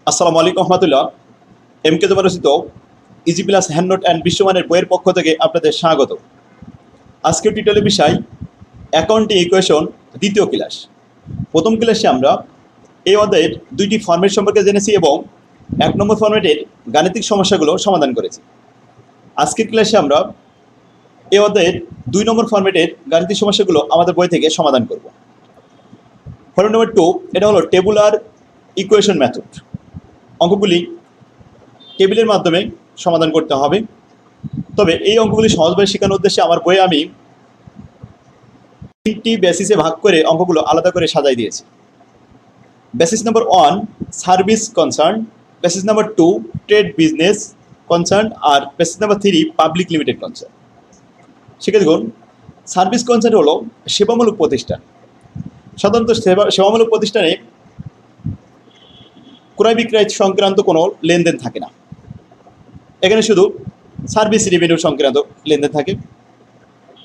আসসালামু আলাইকুম রহমতুল্লাহ। M K তোমার রচিত easy plus hand note and বিশ্বমানের বইয়ের পক্ষ থেকে আপনাদের স্বাগত। আজকের টিউটোরিয়ালের বিষয় অ্যাকাউন্টিং ইকুয়েশন দ্বিতীয় ক্লাস। প্রথম ক্লাসে আমরা এই অধ্যায়ের দুইটি ফরম্যাট সম্পর্কে জেনেছি এবং 1 নম্বর ফরম্যাটের গাণিতিক সমস্যাগুলো সমাধান করেছি। আজকের ক্লাসে আমরা এই অধ্যায়ের 2 নম্বর ফরম্যাটের গাণিতিক সমস্যাগুলো আমাদের বই থেকে সমাধান করব। ফরম্যাট নম্বর 2 এটা হলো টেবুলার ইকুয়েশন মেথড। অঙ্কগুলি টেবিলের মাধ্যমে সমাধান করতে হবে। তবে এই অঙ্কগুলি সহজভাবে শেখানোর উদ্দেশ্যে আমার বইয়ে আমি 3টি বেসিসে ভাগ করে অঙ্কগুলো আলাদা করে সাজাই দিয়েছি। Basis number 1 service concern, basis number 2 trade business concern, আর basis number 3 public limited concern. শিক্ষার্থীগণ, সার্ভিস কনসার্ন হলো সেবামূলক প্রতিষ্ঠান। সাধারণত সেবামূলক প্রতিষ্ঠানে ক্রয় বিক্রয় সংক্রান্ত কোনো লেনদেন থাকে না। এখানে শুধু সার্ভিস রেভিনিউ সংক্রান্ত লেনদেন থাকে।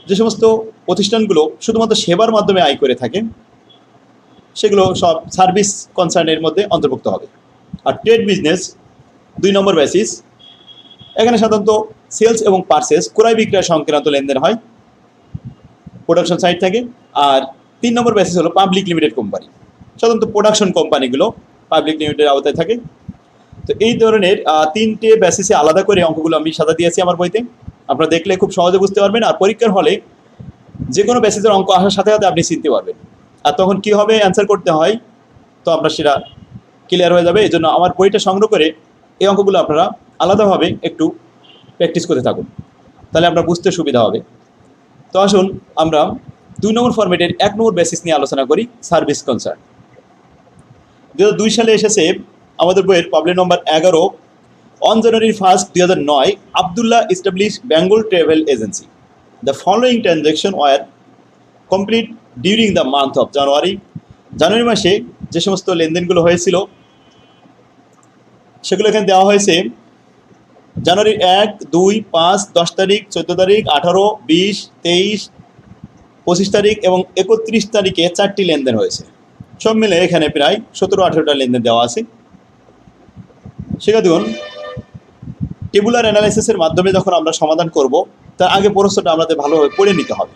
যে সমস্ত প্রতিষ্ঠানগুলো শুধুমাত্র সেবার মাধ্যমে আয় করে থাকে সেগুলো সব সার্ভিস কনসার্নের মধ্যে অন্তর্ভুক্ত হবে। আর ট্রেড বিজনেস 2 নম্বর বেসিস, এখানে সাধারণত সেলস এবং পারচেস ক্রয় বিক্রয় সংক্রান্ত লেনদেন হয়, প্রোডাকশন সাইড থাকে। আর 3 নম্বর বেসিস হলো পাবলিক লিমিটেড কোম্পানি। সাধারণত প্রোডাকশন কোম্পানিগুলো পাবলিক লিমিটেডের আওতায় থাকে। তো এই ধরনের 3টে বেসিসে আলাদা করে অঙ্কগুলো আমি সাজা দিয়েছি আমার বইতে। আপনারা দেখলে খুব সহজে বুঝতে পারবেন। আর পরীক্ষার হলে যে কোনো বেসিসের অঙ্ক আসার সাথে সাথে আপনি চিনতে পারবেন। আর তখন কীভাবে অ্যান্সার করতে হয় তো আপনার সেটা ক্লিয়ার হয়ে যাবে। এই জন্য আমার বইটা সংগ্রহ করে এই অঙ্কগুলো আপনারা আলাদাভাবে একটু প্র্যাকটিস করতে থাকুন, তাহলে আপনার বুঝতে সুবিধা হবে। তো আসুন আমরা 2 নম্বর ফরম্যাটের 1 নম্বর বেসিস নিয়ে আলোচনা করি, সার্ভিস কনসার্ন। 2002 সালে এসেছে আমাদের বইয়ের problem number 11। On January 1st, 2009, Abdullah established Bengal Travel Agency. The following transactions were complete during the month of January. জানুয়ারি মাসে যে সমস্ত লেনদেনগুলো হয়েছিল সেগুলো এখানে দেওয়া হয়েছে। জানুয়ারি 1, 2, 5, 10 তারিখ, 14 তারিখ, 18, 20, 23, 25 তারিখ এবং 31 তারিখে 4টি লেনদেন হয়েছে। সব মিলে এখানে প্রায় 17-18টা লেনদেন দেওয়া আছে। শিক্ষার্থীগণ, টেবুলার অ্যানালাইসিসের মাধ্যমে যখন আমরা সমাধান করব তার আগে প্রশ্নটা আমাদের ভালোভাবে পড়ে নিতে হবে।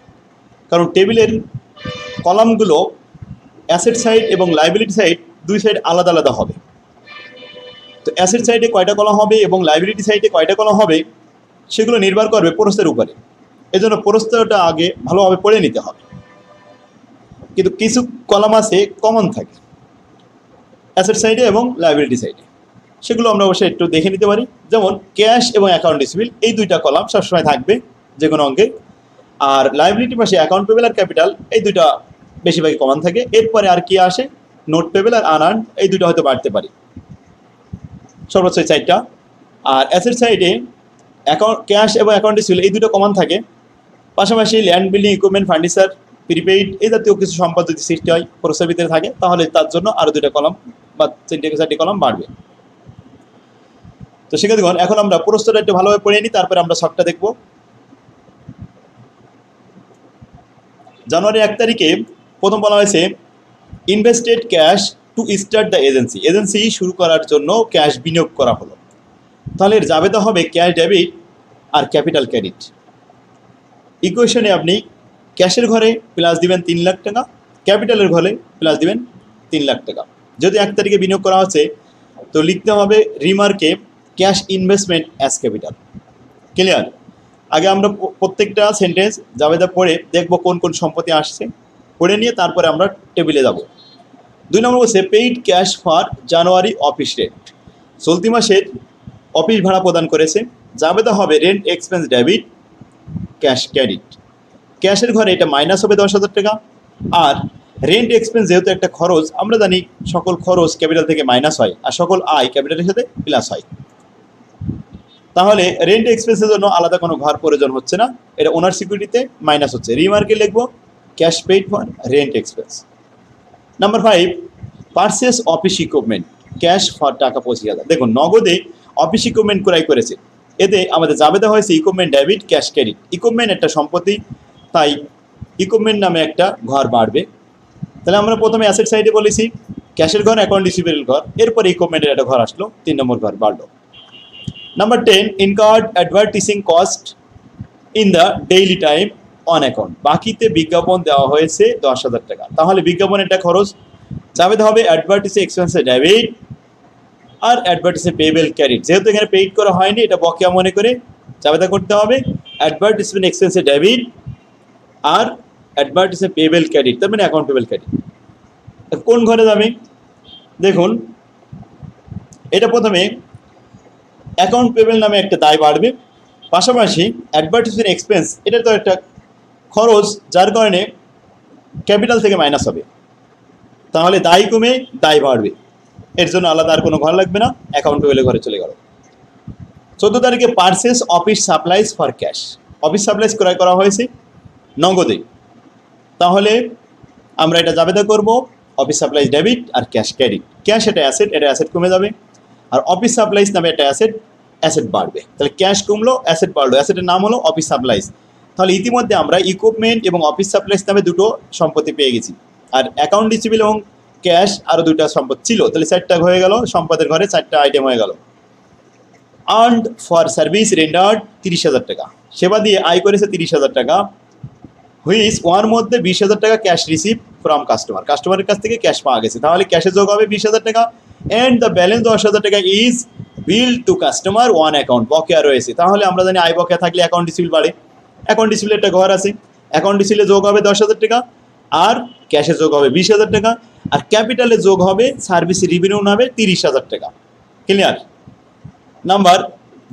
কারণ টেবিলের কলামগুলো অ্যাসেট সাইড এবং লাইবিলিটি সাইড দুই সাইড আলাদা আলাদা হবে। তো অ্যাসেট সাইডে কয়টা কলাম হবে এবং লাইবিলিটি সাইডে কয়টা কলাম হবে সেগুলো নির্ভর করবে প্রস্থের উপরে। এজন্য প্রস্থটা আগে ভালোভাবে পড়ে নিতে হবে। কিন্তু কিছু কলাম আছে কমন থাকে অ্যাসেট সাইডে এবং লাইবিলিটি সাইডে, সেগুলো আমরা অবশ্যই একটু দেখে নিতে পারি। যেমন ক্যাশ এবং অ্যাকাউন্ট রিসিভেবল, এই 2টা কলাম সবসময় থাকবে যে কোনো অঙ্কে। আর লাইবিলিটি পাশে অ্যাকাউন্ট পেবেল আর ক্যাপিটাল, এই 2টা বেশিরভাগই কমন থাকে। এরপরে আর কি আসে, নোট পেবেল আর আনআর্ন, এই 2টা হয়তো বাড়তে পারি, সর্বোচ্চ 4টা। আর অ্যাসেট সাইডে অ্যাকাউন্ট ক্যাশ এবং অ্যাকাউন্ট রিসিভেবল, এই 2টা কমন থাকে। পাশাপাশি land, building, equipment, furniture, prepaid, এই জাতীয় কিছু সম্পদ যদি সৃষ্টি হয় প্রসেসের ভিতরে থাকে তাহলে তার জন্য আরও 2টা কলাম বা 3-4টি কলাম বাড়বে। তো শিক্ষার্থীগণ, এখন আমরা প্রশ্নটা একটু ভালোভাবে পড়ে নিই, তারপরে আমরা শখটা দেখব। জানুয়ারি 1 তারিখে প্রথম বলা হয়েছে invested cash to start the agency. Agency শুরু করার জন্য ক্যাশ বিনিয়োগ করা হলো। তাহলে এর জাবেদা হবে ক্যাশ ডেবিট আর ক্যাপিটাল ক্রেডিট। ইকুয়েশনে আপনি ক্যাশের ঘরে প্লাস দিবেন 3 লাখ টাকা, ক্যাপিটালের ঘরে প্লাস দিবেন 3 লাখ টাকা। যদি 1 তারিখে বিনিয়োগ করা হচ্ছে তো লিখতে হবে রিমার্কে cash investment as capital. Clear? আগে আমরা প্রত্যেকটা সেন্টেন্স জাবেদা পড়ে দেখব কোন কোন সম্পত্তি আসছে, পড়ে নিয়ে তারপরে আমরা টেবিলে যাব। 2 নম্বর বলছে paid cash for January office rent. চলতি মাসের অফিস ভাড়া প্রদান করেছে। জাবেদা হবে rent expense debit cash credit. ক্যাশের ঘরে এটা মাইনাস হবে 10,000 টাকা। আর রেন্ট এক্সপেন্স যেহেতু একটা খরচ, আমরা জানি সকল খরচ ক্যাপিটাল থেকে মাইনাস হয় আর সকল আয় ক্যাপিটালের সাথে প্লাস হয়। তাহলে রেন্ট এক্সপেন্সের জন্য আলাদা কোনো ঘর প্রয়োজন হচ্ছে না, এটা ওনার সিকিউরিটিতে মাইনাস হচ্ছে। রিমার্কে লিখবো cash paid for rent expense. Number 5 purchase office equipment cash for টাকা 25,000। দেখুন, নগদে অফিস ইকুইপমেন্ট ক্রয় করেছে, এতে আমাদের জাবেদা হয়েছে equipment debit cash credit. Equipment একটা সম্পত্তি, তাই ইকুইপমেন্ট নামে একটা ঘর বাড়বে। তাহলে আমরা প্রথমে অ্যাসেট সাইডে বলেছি ক্যাশের ঘর, অ্যাকাউন্ট রিসিভেবল ঘর, এরপরে ইকুইপমেন্টের একটা ঘর আসলো, 3 নম্বর ঘর বাড়লো। Number 10, incurred advertising cost in the daily time on account. বাকিতে বিজ্ঞাপন দেওয়া হয়েছে 10,000 টাকা। তাহলে বিজ্ঞাপনের একটা খরচ যাবে হবে অ্যাডভার্টিসে এক্সপেন্সে ডেবিট আর অ্যাডভার্টিসে পেয়েবল ক্রেডিট। যেহেতু এখানে পেইড করা হয়নি, এটা বকেয়া মনে করে জাবেদা করতে হবে অ্যাডভার্টিসমেন্ট এক্সপেন্সে ডেবিট আর অ্যাডভার্টিসে পেয়েবল ক্রেডিট, তার মানে অ্যাকাউন্ট পেয়েবল ক্রেডিট। কোন ঘরে যাবে দেখুন, এটা প্রথমে অ্যাকাউন্ট পেয়েবল নামে একটা দায় বাড়বে, পাশাপাশি অ্যাডভার্টিসমেন্ট এক্সপেন্স এটা তো একটা খরচ, যার কারণে ক্যাপিটাল থেকে মাইনাস হবে, তাহলে দায় কমে দায় বাড়বে। এর জন্য আলাদা আর কোনো ঘর লাগবে না, অ্যাকাউন্ট পেয়েবলের ঘরে চলে গেল। 14 তারিখে purchase office supplies for cash. Office supplies ক্রয় করা হয়েছে নগদে, তাহলে আমরা এটা জাবেদা করব অফিস সাপ্লাইজ ডেবিট আর ক্যাশ ক্রেডিট। ক্যাশ এটা অ্যাসেট কমে যাবে, আর অফিস সাপ্লাইজ নামে একটা অ্যাসেট বাড়বে। তাহলে ক্যাশ কমলো, অ্যাসেট বাড়লো, অ্যাসেটের নাম হলো অফিস সাপ্লাইজ। তাহলে ইতিমধ্যে আমরা ইকুইপমেন্ট এবং অফিস সাপ্লাইজ নামে দুটো সম্পত্তি পেয়ে গেছি, আর অ্যাকাউন্ট রিসিভেবল এবং ক্যাশ আরও দুইটা সম্পদ ছিল, তাহলে 4টা হয়ে গেল, সম্পদের ঘরে 4টা আইটেম হয়ে গেল। আর্নড ফর সার্ভিস রেন্ডার্ড 30,000 টাকা, সেবা দিয়ে আয় করেছে 30,000 টাকা, হুইচ ওয়ার মধ্যে 20,000 টাকা ক্যাশ রিসিভ ফ্রম কাস্টমার, কাস্টমারের কাছ থেকে ক্যাশ পাওয়া গেছে, তাহলে ক্যাশে যোগ হবে 20,000 টাকা, অ্যান্ড দ্য ব্যালেন্স 10,000 টাকা is bill to customer one account, বকেয়া রয়েছে। তাহলে আমরা জানি আয় বকেয়া থাকলে অ্যাকাউন্ট রিসিভেবল বাড়ে, অ্যাকাউন্ট রিসিভেবল একটা ঘর আছে, অ্যাকাউন্ট রিসিভেবলে যোগ হবে 10,000 টাকা, আর ক্যাশে যোগ হবে 20,000 টাকা, আর ক্যাপিটালে যোগ হবে সার্ভিস রেভিনিউ নামে 30,000 টাকা। ক্লিয়ার? নাম্বার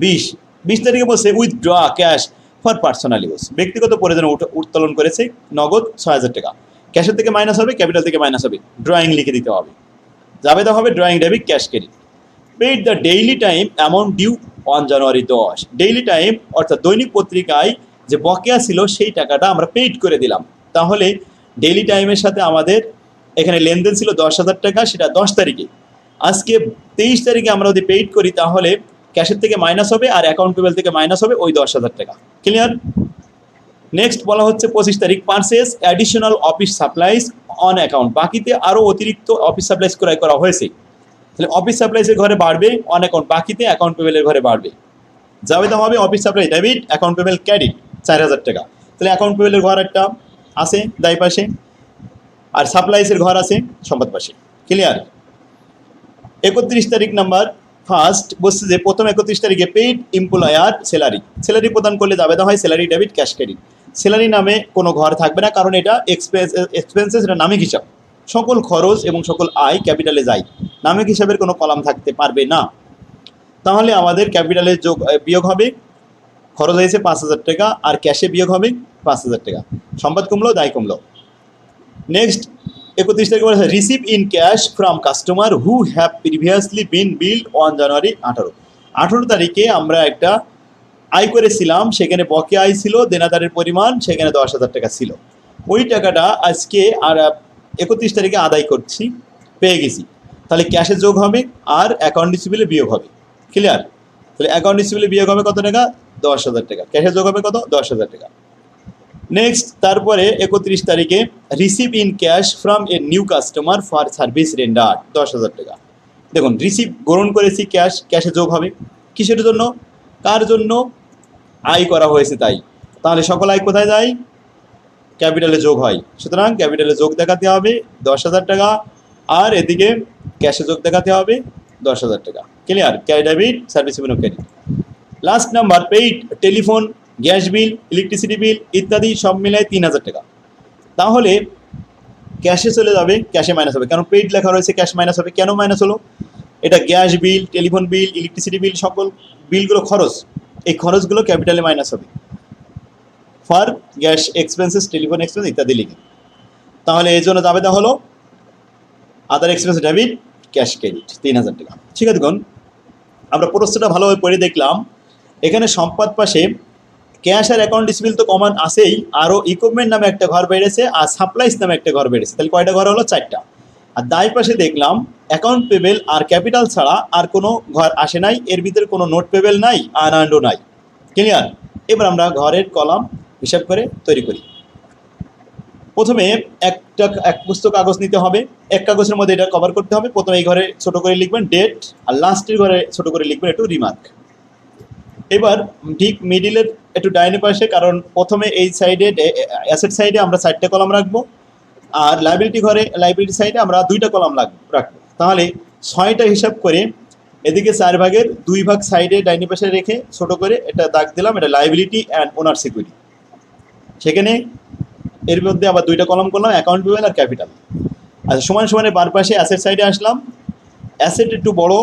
20 তারিখে বলছে withdraw cash for personal use, ব্যক্তিগত প্রয়োজনে উত্তোলন করেছে নগদ 6,000 টাকা। ক্যাশের থেকে মাইনাস হবে, ক্যাপিটাল থেকে মাইনাস হবে, ড্রয়িং লিখে দিতে হবে, জাবেদা হবে drawing debit cash credit. Paid the daily time amount due on January 10, daily time অর্থাৎ দৈনিক পত্রিকায় যে বকেয়া ছিল সেই টাকাটা আমরা পেইড করে দিলাম। তাহলে ডেইলি টাইমের সাথে আমাদের এখানে লেনদেন ছিল 10,000 টাকা, সেটা 10 তারিখে। আজকে 23 তারিখে আমরা যদি পেইড করি তাহলে ক্যাশের থেকে মাইনাস হবে আর অ্যাকাউন্ট পেয়েবল থেকে মাইনাস হবে ওই 10,000 টাকা। ক্লিয়ার? নেক্সট বলা হচ্ছে 25 তারিখ purchase additional office supplies on account, বাকিতে আরও অতিরিক্ত অফিস সাপ্লাইজ ক্রয় করা হয়েছে, তাহলে অফিস সাপ্লাইজের ঘরে বাড়বে অন অ্যাকাউন্ট, বাকিতে অ্যাকাউন্ট পেয়েবলের ঘরে বাড়বে। জাবেদা হবে office supplies debit account payable credit 4,000 টাকা, তাহলে অ্যাকাউন্ট পেয়েবলের ঘর একটা আছে দায় পাশে, আর সাপ্লাইজের ঘর আছে সম্পদ পাশে। ক্লিয়ার? 31 তারিখ নাম্বার ফার্স্ট বলছে যে প্রথম 31 তারিখে পেইড এমপ্লয়ার স্যালারি প্রদান করলে জাবেদা হয় salary debit cash credit. Salary নামে কোনো ঘর থাকবে না, কারণ এটা এক্সপেন্সেস, এটা নামিক হিসাব, সকল খরচ এবং সকল আয় ক্যাপিটালে যায়, নামিক হিসাবের কোনো কলাম থাকতে পারবে না। তাহলে আমাদের ক্যাপিটালে যোগ বিয়োগ হবে, খরচ হয়েছে 5,000 টাকা, আর ক্যাশে বিয়োগ হবে 5,000 টাকা, সম্পদ কমলো দায় কমলো। নেক্সট 31 তারিখে বলা হয় receive in cash from customer who have previously been billed on January 18 তারিখে আমরা একটা আয় করেছিলাম, সেখানে বকেয়া আয় ছিল, দেনাদারের পরিমাণ সেখানে 10,000 টাকা ছিল, ওই টাকাটা আজকে আর 31 তারিখে আদায় করছি, পেয়ে গেছি, তাহলে ক্যাশে যোগ হবে আর অ্যাকাউন্ট রিসিভেবলে বিয়োগ হবে। ক্লিয়ার? তাহলে অ্যাকাউন্ট রিসিভেবলে বিয়োগ হবে কত টাকা? 10,000 টাকা, ক্যাশে যোগ হবে কত? 10,000 টাকা। নেক্সট তারপরে 31 তারিখে receive in cash from a new customer for service rendered 10,000 টাকা। দেখুন রিসিভ গ্রহণ করেছি, ক্যাশে যোগ হবে, কিসের জন্য? কার জন্য? আয় করা হয়েছে তাই, তাহলে সকল আয় কোথায় যায়? ক্যাপিটালে যোগ হয়, সুতরাং ক্যাপিটালে যোগ দেখাতে হবে 10,000 টাকা, আর এদিকে ক্যাশে যোগ দেখাতে হবে 10,000 টাকা। Clear? Cash debit service revenue credit. Last number paid telephone, gas bill, electricity bill ইত্যাদি সব মিলায় 3,000 টাকা, তাহলে ক্যাশে চলে যাবে, ক্যাশে মাইনাস হবে, কারণ পেইড লেখা রয়েছে, ক্যাশ মাইনাস হবে। কেন মাইনাস হলো? এটা gas bill, telephone bill, electricity bill, সকল বিলগুলো খরচ, এই খরচগুলো ক্যাপিটালে মাইনাস হবে for gas expenses, telephone expense ইত্যাদি লিখে, তাহলে এই জন্য জাবেদা হলো আদার এক্সপেন্স ডেবিট ক্যাশ ক্রেডিট 3,000 টাকা। ঠিক আছে, দেখুন আমরা প্রশ্নটা ভালোভাবে পড়ে দেখলাম, এখানে সম্পদ পাশে ক্যাশ আর অ্যাকাউন্ট রিসিভেবল তো কমন আছেই, আরও ইকুইপমেন্ট নামে একটা ঘর বেড়েছে, আর সাপ্লাইজ নামে একটা ঘর বেড়েছে, তাহলে কয়টা ঘর হলো? 4টা। আর দায় পাশে দেখলাম অ্যাকাউন্ট পেবেল আর ক্যাপিটাল ছাড়া আর কোনো ঘর আসে নাই, এর ভিতরে কোনো নোট পেবেল নাই, আনআর্নডও নাই। ক্লিয়ার? এবার আমরা ঘরের কলাম হিসাব করে তৈরি করি। প্রথমে এক পুস্তক কাগজ নিতে হবে, এক কাগজের মধ্যে এটা কভার করতে হবে। প্রথমে এই ঘরে ছোট করে লিখবেন ডেট, আর লাস্টের ঘরে ছোট করে লিখবেন একটু রিমার্ক। এবার ঠিক মিডিলের একটু ডাইনে পাশে, কারণ প্রথমে এই সাইডে অ্যাসেট সাইডে আমরা 4টে কলাম রাখবো, আর লাইবিলিটি সাইডে আমরা 2টা কলাম রাখবো। তাহলে 6টা হিসাব করে এদিকে 4 ভাগের 2 ভাগ সাইডে ডাইনে পাশে রেখে ছোট করে এটা দাগ দিলাম, এটা লাইবিলিটি অ্যান্ড ওনার সিকিউরিটি। সেখানে এর মধ্যে আবার 2টা কলাম করলাম, অ্যাকাউন্ট পেয়েবল আর ক্যাপিটাল। আচ্ছা, সমান সমানের বার পাশে অ্যাসেট সাইডে আসলাম। অ্যাসেট একটু বড়,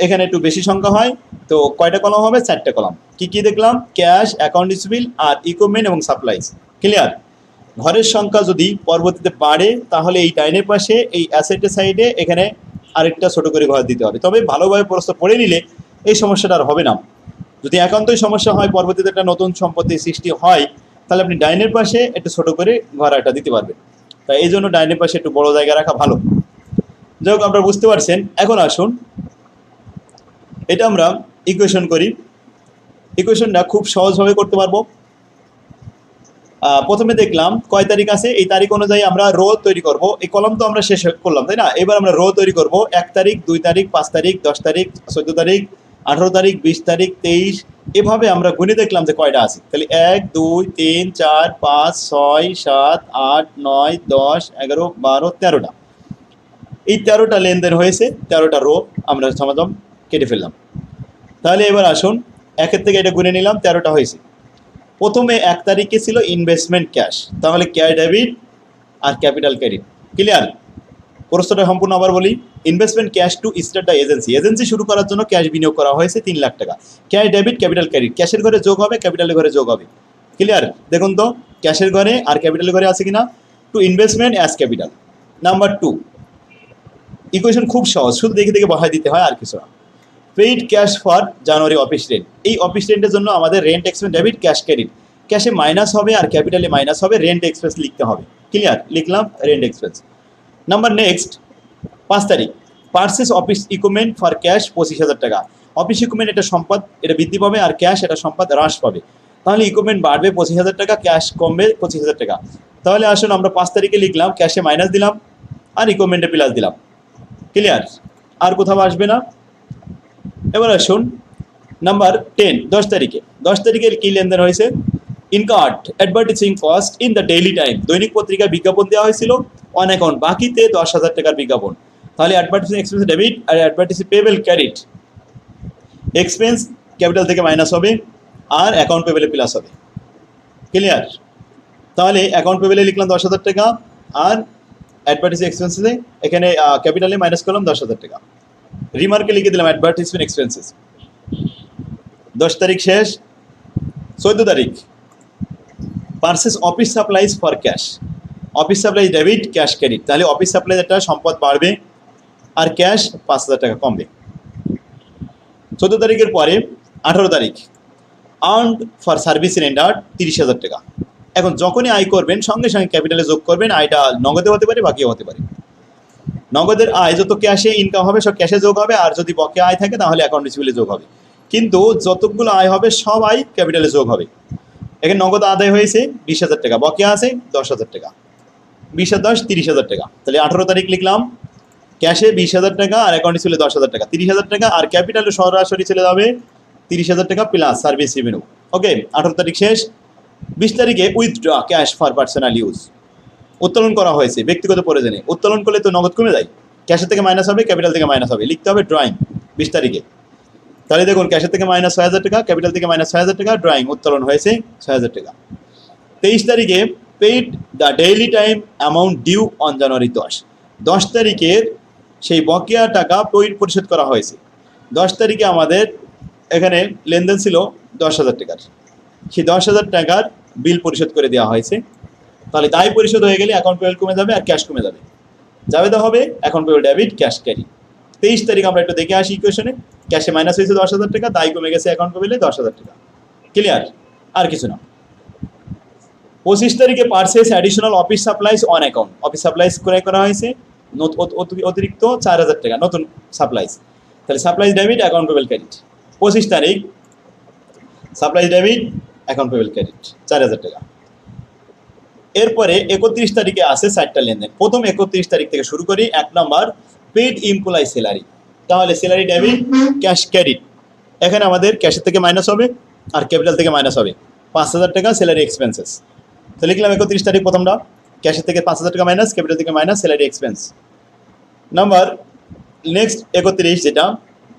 এখানে একটু বেশি সংখ্যা হয়, তো কয়টা কলাম হবে? 4টে কলাম। কি দেখলাম? ক্যাশ, অ্যাকাউন্ট রিসিভেবল আর ইকুইপমেন্ট এবং সাপ্লাইজ। ক্লিয়ার? ঘরের সংখ্যা যদি পরবর্তীতে বাড়ে তাহলে এই ডাইনের পাশে এই অ্যাসেটের সাইডে এখানে আরেকটা ছোট করে ঘর দিতে হবে। তবে ভালোভাবে প্রশ্ন পড়ে নিলে এই সমস্যাটা আর হবে না। যদি একান্তই সমস্যা হয়, পরবর্তীতে একটা নতুন সম্পত্তি সৃষ্টি হয়, তাহলে আপনি ডাইনের পাশে একটু ছোট করে ঘর একটা দিতে পারবেন। তাই এই জন্য ডাইনের পাশে একটু বড় জায়গা রাখা ভালো। যাই হোক, আপনারা বুঝতে পারছেন। এখন আসুন এটা আমরা ইকুয়েশন করি। ইকুয়েশনটা খুব সহজভাবে করতে পারবো। প্রথমে দেখলাম কয় তারিখ আছে, এই তারিখ অনুযায়ী আমরা রো তৈরি করব। এই কলাম তো আমরা শেষ করলাম, তাই না? এবার আমরা রো তৈরি করব। 1 তারিখ, 2 তারিখ, 5 তারিখ, 10 তারিখ, 14 তারিখ, 18 তারিখ, 20 তারিখ, 23, এভাবে আমরা গুনে দেখলাম যে কয়টা আছে। তাহলে 1, 2, 3, 4, 5, 6, 7, 8, 9, 10, 11, 12, 13টা। এই 13টা লেনদেন হয়েছে, 13টা রো আমরা সমাধান কেটে ফেললাম। তাহলে এবার আসুন 1 থেকে এটা গুনে নিলাম, 13টা হয়েছে। প্রথমে 1 তারিখে ছিল ইনভেস্টমেন্ট ক্যাশ, তাহলে ক্যাশ ডেবিট আর ক্যাপিটাল ক্রেডিট। ক্লিয়ার? প্রশ্নটা সম্পূর্ণ আবার বলি। Investment cash to start the agency শুরু করার জন্য ক্যাশ বিনিয়োগ করা হয়েছে 3 লাখ টাকা। ক্যাশ ডেবিট, ক্যাপিটাল ক্রেডিট, ক্যাশের ঘরে যোগ হবে, ক্যাপিটালের ঘরে যোগ হবে। ক্লিয়ার? দেখুন তো ক্যাশের ঘরে আর ক্যাপিটালের ঘরে আছে কিনা। To investment as capital. Number 2, equation খুব সহজ, শুধু দেখে দেখে বসায় দিতে হয়, আর কিছু না। Paid cash for January office rent. এই অফিস রেন্টের জন্য আমাদের rent expense debit, cash credit. ক্যাশে মাইনাস হবে আর ক্যাপিটালে মাইনাস হবে, রেন্ট এক্সপেন্স লিখতে হবে। ক্লিয়ার? লিখলাম রেন্ট এক্সপেন্স। নাম্বার নেক্সট 5 তারিখ, purchase office equipment for cash 25,000 টাকা। অফিস ইকুইপমেন্ট এটা সম্পদ, এটা বৃদ্ধি পাবে, আর ক্যাশ এটা সম্পদ হ্রাস পাবে। তাহলে ইকুইপমেন্ট বাড়বে 25,000 টাকা, ক্যাশ কমবে 25,000 টাকা। তাহলে আসুন আমরা 5 তারিখে লিখলাম, ক্যাশে মাইনাস দিলাম আর ইকুইপমেন্টে প্লাস দিলাম। ক্লিয়ার? আর কোথাও আসবে না। এবার আসুন নাম্বার 10, 10 তারিখে। 10 তারিখের কী লেনদেন হয়েছে? Incurred advertising cost in the daily time. দৈনিক পত্রিকায় বিজ্ঞাপন দেওয়া হয়েছিল অন অ্যাকাউন্ট, বাকিতে 10,000 টাকার বিজ্ঞাপন। তাহলে অ্যাডভার্টাইজিং এক্সপেন্স ডেবিট আর advertising payable credit. Expense capital থেকে মাইনাস হবে আর অ্যাকাউন্ট পেবেলে প্লাস হবে। ক্লিয়ার? তাহলে অ্যাকাউন্ট পেবেলে লিখলাম 10,000 টাকা, আর অ্যাডভার্টাইজিং এক্সপেন্সে এখানে ক্যাপিটালে মাইনাস করলাম 10,000 টাকা। রিমার্কে লিখে দিলাম অ্যাডভার্টাইজমেন্ট এক্সপেন্সেস। 10 তারিখ শেষ। 14 তারিখ, purchase office supplies for cash. Office supply debit, cash credit. তাহলে অফিস সাপ্লাই একটা সম্পদ বাড়বে আর ক্যাশ 5,000 টাকা কমবে। 14 তারিখের পরে 18 তারিখ, আর্নড ফর সার্ভিস রেন্ডার্ড 30,000 টাকা। এখন যখনই আয় করবেন সঙ্গে সঙ্গে ক্যাপিটালে যোগ করবেন। আয়টা নগদে হতে পারে, বাকিও হতে পারে। নগদের আয় যত ক্যাশে ইনকাম হবে সব ক্যাশে যোগ হবে, আর যদি বকেয়া আয় থাকে তাহলে অ্যাকাউন্ট রিসিভেবলে যোগ হবে। কিন্তু যতগুলো আয় হবে সব আয় ক্যাপিটালে যোগ হবে। এখানে নগদ আদায় হয়েছে 20,000 টাকা, বকেয়া আছে 10,000 টাকা। 20 আর 10 30,000 টাকা। তাহলে 18 তারিখ লিখলাম ক্যাশে 20,000 টাকা আর অ্যাকাউন্টে ছিল 10,000 টাকা, 30,000 টাকা, আর ক্যাপিটালে সরাসরি চলে যাবে 30,000 টাকা প্লাস সার্ভিস রেভিনিউ। ওকে, 18 তারিখ শেষ। 20 তারিখে withdraw cash for personal use. উত্তোলন করা হয়েছে ব্যক্তিগত প্রয়োজনে। উত্তোলন করলে তো নগদ কমে যায়, ক্যাশের থেকে মাইনাস হবে, ক্যাপিটাল থেকে মাইনাস হবে। লিখতে হবে ড্রয়িং 20 তারিখে। তাহলে দেখুন ক্যাশের থেকে মাইনাস 6,000 টাকা, ক্যাপিটাল থেকে মাইনাস 6,000 টাকা, ড্রয়িং উত্তোলন হয়েছে 6,000 টাকা। 23 তারিখে paid the daily time amount due on January 10। 10 তারিখের সেই বকেয়া টাকা পরিশোধ করা হয়েছে। 10 তারিখে আমাদের এখানে লেনদেন ছিল 10,000 টাকার, সেই 10,000 টাকার বিল পরিশোধ করে দেওয়া হয়েছে। তাহলে দায় পরিশোধ হয়ে গেলে অ্যাকাউন্ট পেবল কমে যাবে আর ক্যাশ কমে যাবে। যাবে হবে account payable debit, cash credit. 23 তারিখ আমরা একটু দেখে আসি ইকুয়েশনে। ক্যাশে মাইনাস হয়েছে 10,000 টাকা, দায় কমে গেছে অ্যাকাউন্ট পেবলে 10,000 টাকা। ক্লিয়ার? আর কিছু না। 25 তারিখে purchase additional office supplies on account. Office supplies ক্রয় করা হয়েছে অতিরিক্ত 4,000 টাকা, নতুন সাপ্লাইজ। তাহলে supplies debit, account payable credit. 25 তারিখ supplies debit, account payable credit 4,000 টাকা। এরপরে 31 তারিখে আছে 4টা লেনদেন। প্রথম 31 তারিখ থেকে শুরু করি। 1 নাম্বার পেড এমপ্লয়ি স্যালারি, তাহলে স্যালারি ডেবিট, ক্যাশ ক্রেডিট। এখানে আমাদের ক্যাশের থেকে মাইনাস হবে আর ক্যাপিটাল থেকে মাইনাস হবে 5,000 টাকা স্যালারি এক্সপেন্সেস। তো লিখলাম 31 তারিখ প্রথমটা, ক্যাশের থেকে 5,000 টাকা মাইনাস, ক্যাপিটাল থেকে minus, salary expense. Number next 31 যেটা,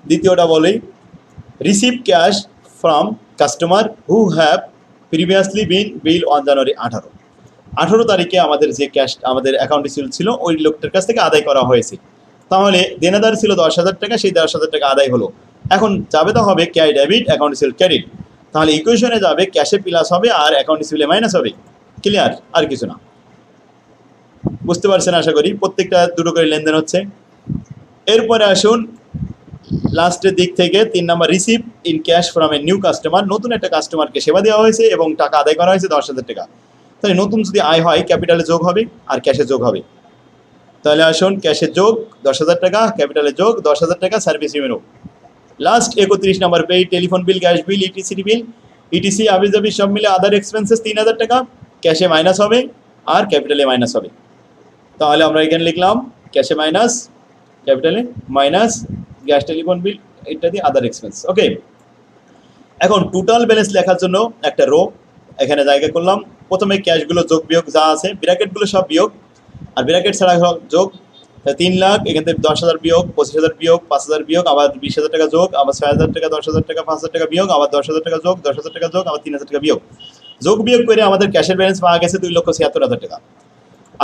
দ্বিতীয়টা বলি receive cash from customer who have previously been bill on January 18 তারিখে আমাদের যে ক্যাশ আমাদের অ্যাকাউন্টে ছিল ওই লোকটার কাছ থেকে আদায় করা হয়েছে। তাহলে দেনাদার ছিল 10,000 টাকা, সেই 10,000 টাকা আদায় হলো। এখন যাবে তো হবে cash debit, account receive credit. তাহলে ইকুয়েশনে যাবে ক্যাশে প্লাস হবে আর অ্যাকাউন্ট রিসিভে মাইনাস হবে। ক্লিয়ার? আর কিছু না, বুঝতে পারছেন আশা করি। প্রত্যেকটা দুটো করে লেনদেন হচ্ছে। এরপরে আসুন লাস্টের দিক থেকে 3 number receive in cash from a new customer. নতুন একটা কাস্টমারকে সেবা দেওয়া হয়েছে এবং টাকা আদায় করা হয়েছে 10,000 টাকা। তাহলে নতুন যদি আয় হয় ক্যাপিটালে যোগ হবে আর ক্যাশে যোগ হবে। তাহলে আসুন ক্যাশে যোগ 10,000 টাকা, ক্যাপিটালে যোগ 10,000 টাকা, service revenue. Last 31 number pay telephone bill, gas bill, ETC bill, ETC আবিজাবি সব মিলে আদার এক্সপেন্সেস 3,000 টাকা, ক্যাশে মাইনাস হবে আর ক্যাপিটালে মাইনাস হবে। তাহলে আমরা এখানে লিখলাম ক্যাশে মাইনাস, ক্যাপিটালে মাইনাস, গ্যাস টেলিফোন বিল ইত্যাদি আদার এক্সপেন্স। ওকে, এখন টোটাল ব্যালেন্স লেখার জন্য একটা রো এখানে জায়গা করলাম। প্রথমে ক্যাশগুলো যোগ বিয়োগ যা আছে, ব্র্যাকেটগুলো সব বিয়োগ আর ব্র্যাকেট ছাড়া যোগ। 3 লাখ, এখান থেকে 10,000 বিয়োগ, 25,000 বিয়োগ, 5,000 বিয়োগ, আবার 20,000 টাকা যোগ, আবার 6,000 টাকা, 10,000 টাকা, 5,000 টাকা বিয়োগ, আবার 10,000 টাকা যোগ, 10,000 টাকা যোগ, আবার 3,000 টাকা বিয়োগ। যোগ বিয়োগ করে আমাদের ক্যাশের ব্যালেন্স পাওয়া গেছে 2,76,000 টাকা।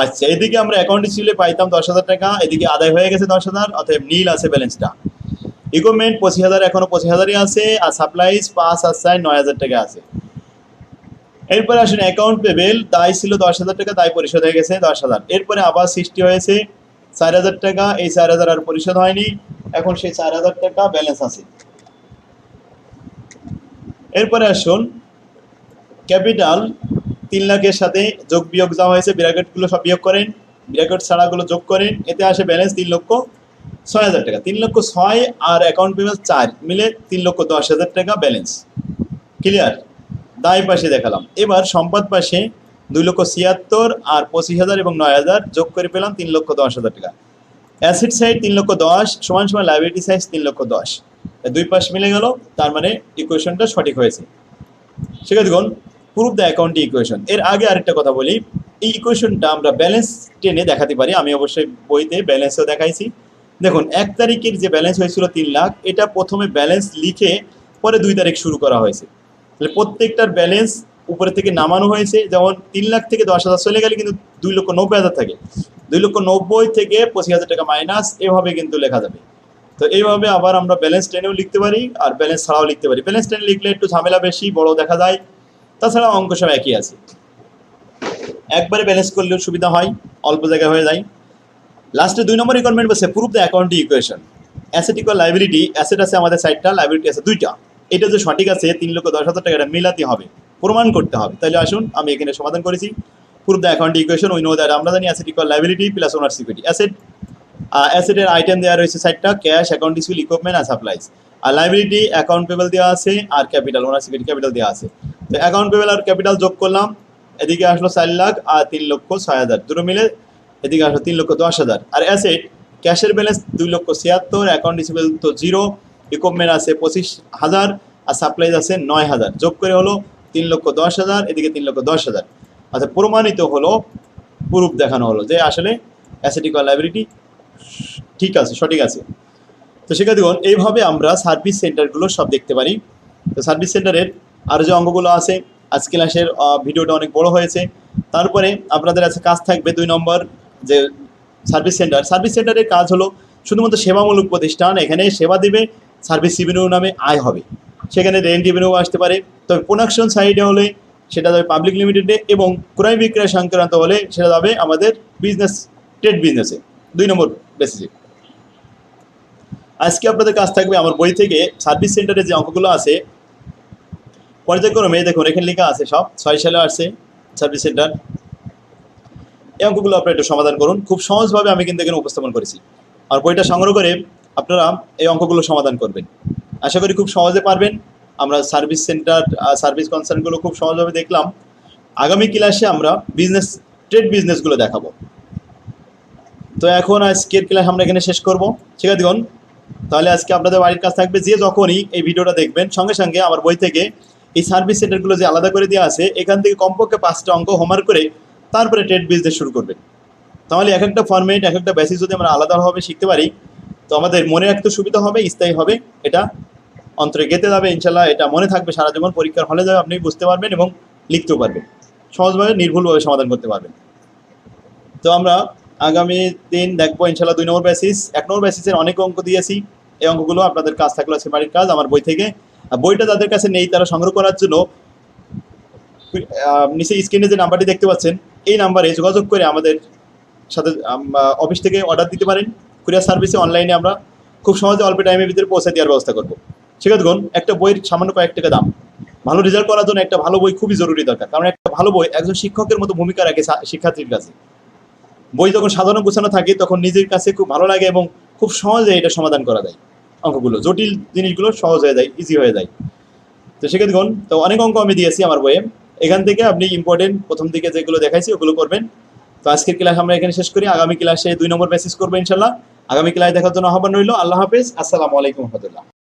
আচ্ছা, এদিকে আমরা অ্যাকাউন্টে ছিল পাইতাম 10,000 টাকা, এদিকে আদায় হয়ে গেছে 10,000, অতএব নীল আছে ব্যালেন্সটা। ইকুইপমেন্ট 25,000, এখনো 25,000ই আছে, আর সাপ্লাইজ 5 আর 4 9,000 টাকা আছে। এরপরে আসুন অ্যাকাউন্ট পেবেল, দায় ছিল 10,000 টাকা, দায় পরিশোধ হয়ে গেছে 10,000। এরপরে আবার সৃষ্টি হয়েছে 4,000 টাকা, এই 4,000 আর পরিশোধ হয়নি, এখন সেই 4,000 টাকা ব্যালেন্স আছে। এরপরে আসুন ক্যাপিটাল 3 লাখের সাথে যোগ বিয়োগ যা হয়েছে ব্র্যাকেটগুলো সব বিয়োগ করেন, ব্র্যাকেট ছাড়াগুলো যোগ করেন, এতে আসে ব্যালেন্স 3,06,000 টাকা। 3,06,000 আর অ্যাকাউন্ট পেমেন্ট 4 মিলে 3,10,000 টাকা ব্যালেন্স। ক্লিয়ার? দায় পাশে দেখালাম। এবার সম্পদ পাশে 2,76,000 আর 25,000 এবং 9,000 যোগ করে পেলাম 3,10,000 টাকা। অ্যাসেট সাইড 3,10,000 সমান সমান লাইবিলিটি সাইজ 3,10,000, দুই পাশ মিলে গেল, তার মানে ইকুয়েশনটা সঠিক হয়েছে। সেক্ষেত্রে দেখুন প্রুফ দ্য অ্যাকাউন্ট ইকুয়েশন। এর আগে আরেকটা কথা বলি, এই ইকুয়েশনটা আমরা ব্যালেন্স টেনে দেখাতে পারি, আমি অবশ্যই বইতে ব্যালেন্সও দেখাইছি। দেখুন 1 তারিখের যে ব্যালেন্স হয়েছিল 3 লাখ, এটা প্রথমে ব্যালেন্স লিখে পরে 2 তারিখ শুরু করা হয়েছে। তাহলে প্রত্যেকটার ব্যালেন্স উপরে থেকে নামানো হয়েছে। যেমন 3 লাখ থেকে 10,000 চলে গেলে কিন্তু 2,90,000 থাকে, 2,90,000 থেকে 25,000 টাকা মাইনাস, এভাবে কিন্তু লেখা যাবে। তো এইভাবে আবার আমরা ব্যালেন্স টেনেও লিখতে পারি আর ব্যালেন্স ছাড়াও লিখতে পারি। ব্যালেন্স টেনে লিখলে একটু ঝামেলা বেশি, বড় দেখা যায়, তাছাড়া অঙ্ক সব একই আছে। একবারে ব্যালেন্স করলেও সুবিধা হয়, অল্প জায়গায় হয়ে যায়। লাস্টে 2 নম্বর রিকোয়ারমেন্ট বলছে proof the account equation. Asset equal liability, asset আছে আমাদের সাইডটা, লাইবিলিটি আছে 2টা। এটা যে সঠিক আছে 3,10,000 টাকা, এটা মিলাতে হবে, প্রমাণ করতে হবে। তাহলে আসুন আমি এখানে সমাধান করেছি। Proof the account equation, we know that, আমরা জানি asset equal liability plus owner security. অ্যাসেটের আইটেম দেওয়া রয়েছে 4টা, ক্যাশ, অ্যাকাউন্ট রিসিভেবল, ইকুইপমেন্ট আর সাপ্লাইজ। আর লাইবিলিটি অ্যাকাউন্ট পেবল দেওয়া আছে আর ক্যাপিটাল, ওনার সিকিউরিটি ক্যাপিটাল দেওয়া আছে। তো অ্যাকাউন্ট পেবল আর ক্যাপিটাল যোগ করলাম, এদিকে আসলো 4 লাখ আর 3,06,000, দুটো মিলে এদিকে আসলো 3,10,000। আর অ্যাসেট ক্যাশের ব্যালেন্স 2,76,000, অ্যাকাউন্ট রিসিভেবল তো 0, ইকুইপমেন্ট আছে 25,000 আর সাপ্লাইজ আছে 9,000, যোগ করে হলো 3,10,000, এদিকে 3,10,000। আচ্ছা, প্রমাণিত হলো, প্রুফ দেখানো হলো যে আসলে অ্যাসেট ইকুয়াল লাইবিলিটি ঠিক আছে, সঠিক আছে। তো সেক্ষেত্রে এইভাবে আমরা সার্ভিস সেন্টারগুলো সব দেখতে পারি। তো সার্ভিস সেন্টারের আরও যে অঙ্কগুলো আছে, আজকে ক্লাসের ভিডিওটা অনেক বড় হয়েছে। তারপরে আপনাদের কাছে কাজ থাকবে 2 নম্বর, যে সার্ভিস সেন্টার। সার্ভিস সেন্টারের কাজ হলো শুধুমাত্র সেবামূলক প্রতিষ্ঠান, এখানে সেবা দেবে, সার্ভিস রেভিনিউ নামে আয় হবে, সেখানে রেন্ট রেভিনিউ আসতে পারে। তবে প্রোডাকশন সাইডে হলে সেটা যাবে পাবলিক লিমিটেডে, এবং ক্রয় বিক্রয় সংক্রান্ত হলে সেটা যাবে আমাদের বিজনেস, ট্রেড বিজনেসে, 2 নম্বর বেসিসে। আজকে আপনাদের কাজ থাকবে আমার বই থেকে সার্ভিস সেন্টারে যে অঙ্কগুলো আছে পর্যায়ক্রমে, দেখুন এখানে লেখা আছে সব, 6 সালে আসছে সার্ভিস সেন্টার। এই অঙ্কগুলো আপনারা একটু সমাধান করুন, খুব সহজভাবে আমি কিন্তু এখানে উপস্থাপন করেছি। আর বইটা সংগ্রহ করে আপনারা এই অঙ্কগুলো সমাধান করবেন, আশা করি খুব সহজে পারবেন। আমরা সার্ভিস সেন্টার, সার্ভিস কনসার্নগুলো খুব সহজভাবে দেখলাম। আগামী ক্লাসে আমরা ট্রেড বিজনেসগুলো দেখাবো। তো এখন আজকের ক্লাস আমরা এখানে শেষ করব। শিক্ষার্থীগণ, তাহলে আজকে আপনাদের বাড়ির কাজ থাকবে, যে যখনই এই ভিডিওটা দেখবেন সঙ্গে সঙ্গে আমার বই থেকে এই সার্ভিস সেন্টারগুলো যে আলাদা করে দেওয়া আছে এখান থেকে কমপক্ষে 5টা অঙ্ক হোমওয়ার্ক করে তারপরে ট্রেড বিজনেস শুরু করবেন। তাহলে এক একটা ফরম্যাট, এক একটা বেসিস যদি আমরা আলাদাভাবে শিখতে পারি তো আমাদের মনে রাখতে সুবিধা হবে, স্থায়ী হবে, এটা অন্তরে গেঁথে যাবে, ইনশাল্লাহ এটা মনে থাকবে সারা জীবন। পরীক্ষার হলে যাবে আপনি বুঝতে পারবেন এবং লিখতেও পারবেন, সহজভাবে নির্ভুলভাবে সমাধান করতে পারবেন। তো আমরা আগামী দিন দেখবো ইনশাল্লাহ 2 নম্বর বেসিস। 1 নম্বর বেসিসের অনেক অঙ্ক দিয়েছি, এই অঙ্কগুলো আপনাদের কাজ থাকলো আজকে বাড়ির কাজ আমার বই থেকে। বইটা যাদের কাছে নেই তারা সংগ্রহ করার জন্য নিচে স্ক্রিনে যে নাম্বারটি দেখতে পাচ্ছেন এই নাম্বারে যোগাযোগ করে আমাদের সাথে অফিস থেকে অর্ডার দিতে পারেন। কুরিয়ার সার্ভিসে অনলাইনে আমরা খুব সহজে অল্প টাইমের ভিতরে পৌঁছে দেওয়ার ব্যবস্থা করবো। শিক্ষার্থীগণ, একটা বইয়ের সামান্য কয়েক টাকা দাম, ভালো রেজাল্ট করার জন্য একটা ভালো বই খুবই জরুরি দরকার। কারণ একটা ভালো বই একজন শিক্ষকের মতো ভূমিকা রাখে শিক্ষার্থীর কাছে। বই যখন সাজানো গোছানো থাকে তখন নিজের কাছে খুব ভালো লাগে এবং খুব সহজে এটা সমাধান করা যায়, অঙ্কগুলো জটিল জিনিসগুলো সহজ হয়ে যায়, ইজি হয়ে যায়। তো শিক্ষার্থীগণ, তো অনেক অঙ্ক আমি দিয়েছি আমার বইয়ে, এখান থেকে আপনি ইম্পর্টেন্ট প্রথম দিকে যেগুলো দেখাইছি ওগুলো করবেন। তো আজকের ক্লাস আমরা এখানে শেষ করি, আগামী ক্লাসে 2 নম্বর বেসিস করবো ইনশাল্লাহ। আগামী ক্লাস দেখার জন্য আহ্বান রইল। আল্লাহ হাফেজ, আসসালামু আলাইকুম রহমতুল্লাহ।